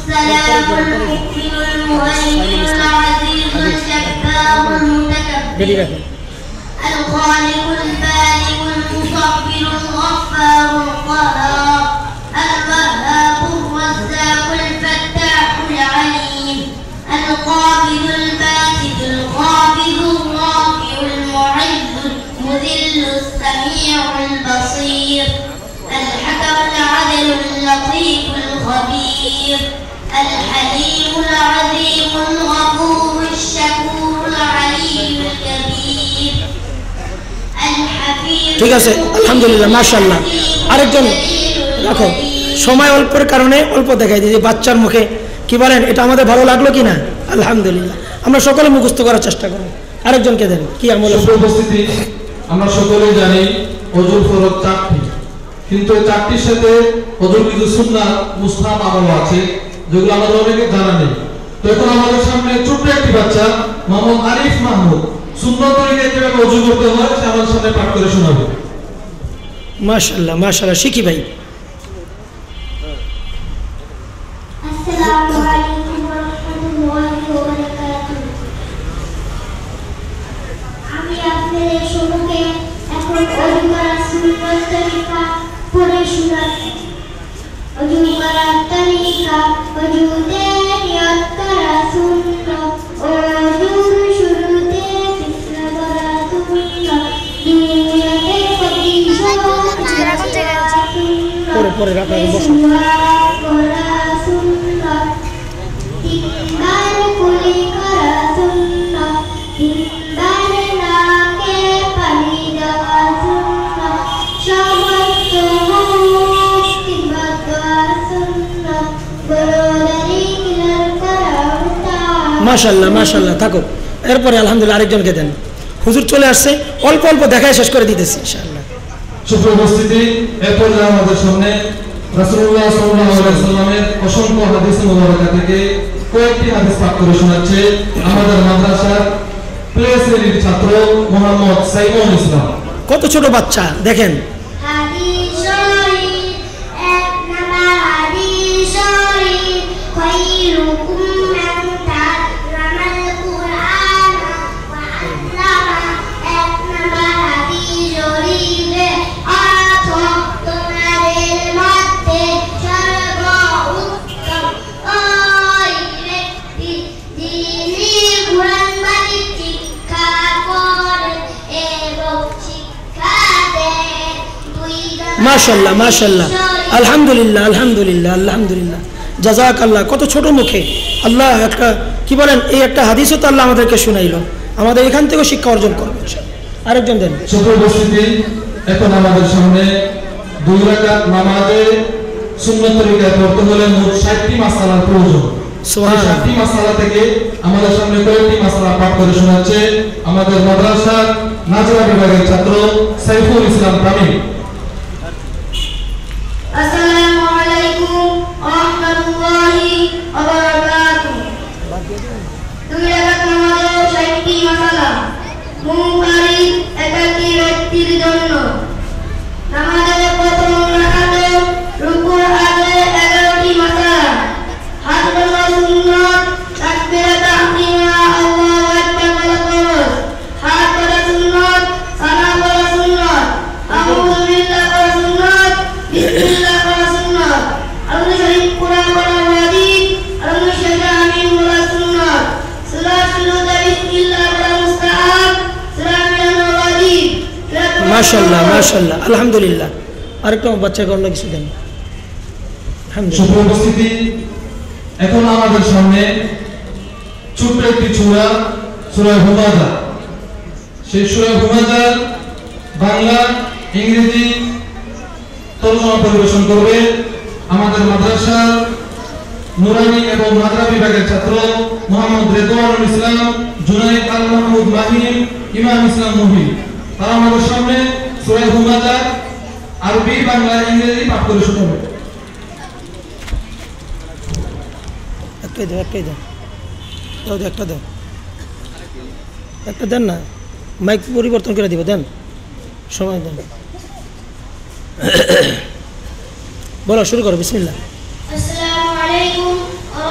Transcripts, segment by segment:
السلام المؤمن المهيمن العزيز الجبار المتكبر الخالق البارئ المصور الغفار القهار الوهاب الرزاق الفتاح العليم القابض الباسط الخافض الرافع المعز المذل السميع البصير الحكم العدل اللطيف الخبير الحليم العظيم الغفور الشكور العليم الكبير الحفيظ ঠিক আছে আলহামদুলিল্লাহ মাশাআল্লাহ আরেকজন রাখো সময় অল্পের কারণে অল্প দেখাই দিই বাচ্চার মুখে কি বলেন এটা আমাদের ভালো লাগলো কিনা আলহামদুলিল্লাহ আমরা সকলে মুখস্থ করার চেষ্টা করব আরেকজনকে দেন কি আমল উপস্থিতি আমরা সকলেই জানি ওযুর ফরজ 4টি কিন্তু এই 4টির সাথে ওযুর কিছু সুন্নাত মুস্তাহাব আমল আছে যেগুলো আমাদের অনেকে জানা নেই তো এখন আমাদের সামনে ছোট্ট একটি বাচ্চা মোহাম্মদ আরিফ মাহমুদ সুন্নাত তরিকায় কিভাবে ওযু করতে হয় সে আমাদের সামনে পাঠ করে শোনাবে মাশাআল্লাহ মাশাআল্লাহ শিখি ভাই আসসালামু আলাইকুম ওয়া রাহমাতুল্লাহি ওয়া বারাকাতুহু আমি আপনাদের সম্মুখে এখন ওযু করার সুন্নাত তরিকা পড়ে শোনাচ্ছি ওযু করার তরিকা ওযুতে নিয়ত করা সুন্নাত ওযুর শুরুতে বিসমিল্লাহ করা সুন্নাত নিয়তের প্রতিশোধ পরে পরে রাখা বসো করা সুন্নাত তিনবার কুলি করা সুন্নাত তিনবার নাকে পানি দেওয়া সুন্নাত সমস্ত মুখ তিনবার দেওয়া সুন্নাত বড়দারি কিলার করা উত্তম মাশাআল্লাহ মাশাআল্লাহ থাকো এরপরে আলহামদুলিল্লাহ আরেকজনকে দেন হুজুর চলে আসছে অল্প অল্প দেখায় শেষ করে দিতেছি ইনশাআল্লাহ সুপ্রিয় উপস্থিতি এরপর আমাদের সামনে রাসূলুল্লাহ সাল্লাল্লাহু আলাইহি ওয়াসাল্লামের অসংখ্য হাদিস মুবারাকা থেকে কয়েকটি হাদিস পাঠ করে শোনাচ্ছে আমাদের মাদ্রাসার প্লে শ্রেণীর ছাত্র মোহাম্মদ সাইমুল ইসলাম কত ছোট বাচ্চা দেখেন হাদিস শরীফ এক নাম্বার হাদিস শরীফ খায়রুকুম মান তাআল্লামাল কুরআন ওয়া আল্লামা এক নাম্বার হাদিস শরীফে অর্থ তোমাদের মধ্যে সর্বোত্তম ওই ব্যক্তি যিনি কুরআন বাণী শিক্ষা করেন এবং শিক্ষা দেন মাশাআল্লাহ মাশাআল্লাহ আলহামদুলিল্লাহ আলহামদুলিল্লাহ আলহামদুলিল্লাহ জাযাকাল্লাহ কত ছোট মুখে আল্লাহ একটা কি বলেন এই একটা হাদিসও তো আল্লাহ আমাদেরকে শুনাইলো আমাদের এখান থেকে শিক্ষা অর্জন করবে ইনশাআল্লাহ আরেকজন দেন সুপ্রিয় উপস্থিতি এখন আমাদের সামনে 2 রাকাত নামাজে সুন্নাত তরিকায় পড়তে হলে মোট 60টি মাসআলার প্রয়োজন সুবহানাল্লাহ 60টি মাসআলা থেকে আমাদের সামনে কয়েকটি মাসআলা পাঠ করে শোনাচ্ছে আমাদের মাদ্রাসার নাজরা বিভাগের ছাত্র সাইফুল ইসলাম কামিল আসসালামু আলাইকুম ওয়া রাহমাতুল্লাহি ওয়া বারাকাতুহু দুই রাকাত নামাজে 60টি মাসালা মুনফারিদ একাকী ব্যক্তির জন্য নামাজের প্রথম রাকাতে রুকুর আগে 11টি মাসালা হাত ধরা সুন্নাত তাকবীরে তাহরিমা আল্লাহু আকবার বলা ফরজ হাত ধরা সুন্নাত সানা বলা সুন্নাত আউযু বিল্লাহি বলা সুন্নাত বিসমিল্লাহ বলা সুন্নাত আল্লাহু শরীফ কুরআন বলা ওয়াজিব আল্লাহু শাজা আমিন বলা সুন্নাত সূরা শুরুতে বিসমিল্লাহ বলা মুস্তাহাব সূরা মিলানো ওয়াজিব মাশাআল্লাহ মাশাআল্লাহ আলহামদুলিল্লাহ আরেকটা বাচ্চাকে অন্য কিছু দেন আলহামদুলিল্লাহ সুপ্রিয় উপস্থিতি এখন আমাদের সামনে ছোট্ট একটি সূরা সূরা হুমাযা সেই সূরা হুমাযার বাংলা ইংরেজি তর্জমা পরিবেশন করবে আমাদের মাদ্রাসার নুরানি এবং মাদ্রাসা বিভাগের ছাত্র মোহাম্মদ রেদওয়ানুল ইসলাম জুনাইদ আল মাহমুদ মাহিম ইমাম ইসলাম মুহিব তারা আমাদের সামনে সূরা হুমাযা আরবি বাংলা ইংরেজি পাঠ করে শোনাবে একটাই দাও দাও একটা দাও একটা দেন না মাইক পরিবর্তন করে দিব দেন সময় দেন বলো শুরু করো বিসমিল্লাহ আসসালামু আলাইকুম ওয়া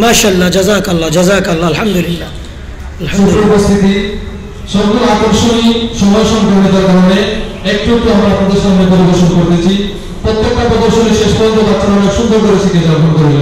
মাশাআল্লাহ, জাযাকাল্লাহ, জাযাকাল্লাহ, আলহামদুলিল্লাহ, আলহামদুলিল্লাহ। উপস্থিতি সকল আকর্ষণীয় সময় সংক্রমণের কারণে একটু একটু আমরা আপনাদের সামনে পরিবেশন করতেছি। প্রত্যেকটা প্রদর্শনী শেষ পর্যন্ত বাচ্চারা অনেক সুন্দর করে শিখে যাপন করে।